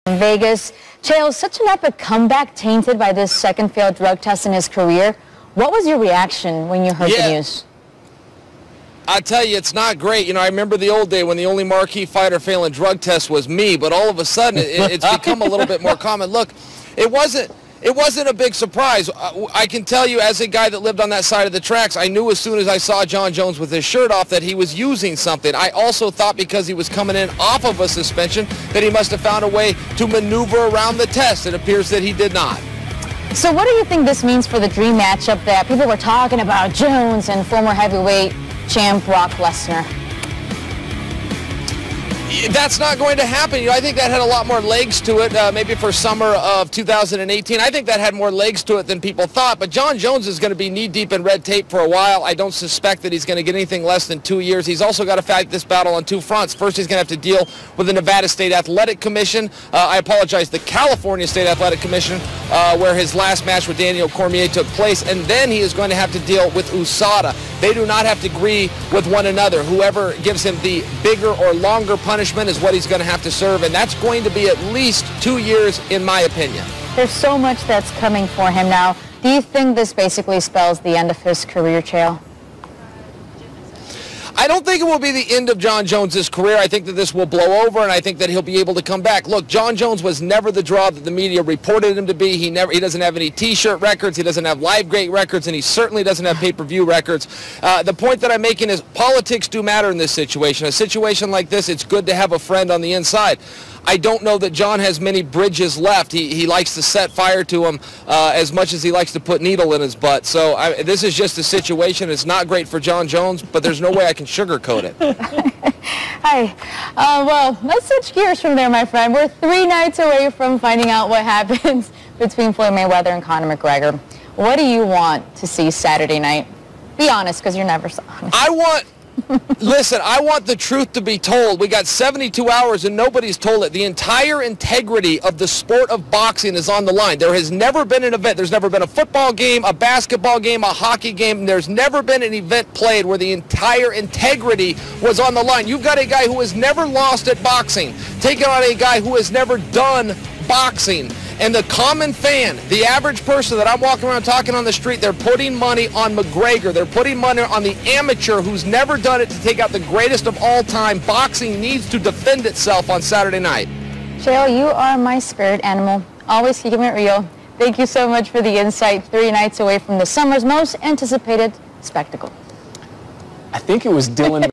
In Vegas, Chael, such an epic comeback tainted by this second failed drug test in his career. What was your reaction when you heard the news? I tell you, it's not great. You know, I remember the old day when the only marquee fighter failing drug tests was me, but all of a sudden it's become a little bit more common. Look, it wasn't a big surprise. I can tell you, as a guy that lived on that side of the tracks, I knew as soon as I saw Jon Jones with his shirt off that he was using something. I also thought because he was coming in off of a suspension that he must have found a way to maneuver around the test. It appears that he did not. So what do you think this means for the dream matchup that people were talking about, Jones and former heavyweight champ Brock Lesnar? That's not going to happen. You know, I think that had a lot more legs to it, maybe for summer of 2018. I think that had more legs to it than people thought. But Jon Jones is going to be knee-deep in red tape for a while. I don't suspect that he's going to get anything less than 2 years. He's also got to fight this battle on two fronts. First, he's going to have to deal with the Nevada State Athletic Commission. The California State Athletic Commission, where his last match with Daniel Cormier took place. And then he is going to have to deal with USADA. They do not have to agree with one another. Whoever gives him the bigger or longer punishment is what he's going to have to serve, and that's going to be at least 2 years, in my opinion. There's so much that's coming for him now. Do you think this basically spells the end of his career, Chael? I don't think it will be the end of Jon Jones' career. I think that this will blow over, and I think that he'll be able to come back. Look, Jon Jones was never the draw that the media reported him to be. He doesn't have any T-shirt records. He doesn't have live great records, and he certainly doesn't have pay-per-view records. The point that I'm making is politics do matter in this situation. A situation like this, it's good to have a friend on the inside. I don't know that Jon has many bridges left. He likes to set fire to him as much as he likes to put needle in his butt. So this is just a situation. It's not great for Jon Jones, but there's no way I can sugarcoat it. Hi. Well, let's switch gears from there, my friend. We're 3 nights away from finding out what happens between Floyd Mayweather and Conor McGregor. What do you want to see Saturday night? Be honest, because you're never so honest. Listen, I want the truth to be told. We got 72 hours and nobody's told it. The entire integrity of the sport of boxing is on the line. There has never been an event. There's never been a football game, a basketball game, a hockey game. There's never been an event played where the entire integrity was on the line. You've got a guy who has never lost at boxing, taking on a guy who has never done boxing. And the common fan, the average person that I'm walking around talking on the street, they're putting money on McGregor. They're putting money on the amateur who's never done it to take out the greatest of all time. Boxing needs to defend itself on Saturday night. Chael, you are my spirit animal. Always keeping it real. Thank you so much for the insight. 3 nights away from the summer's most anticipated spectacle. I think it was Dylan.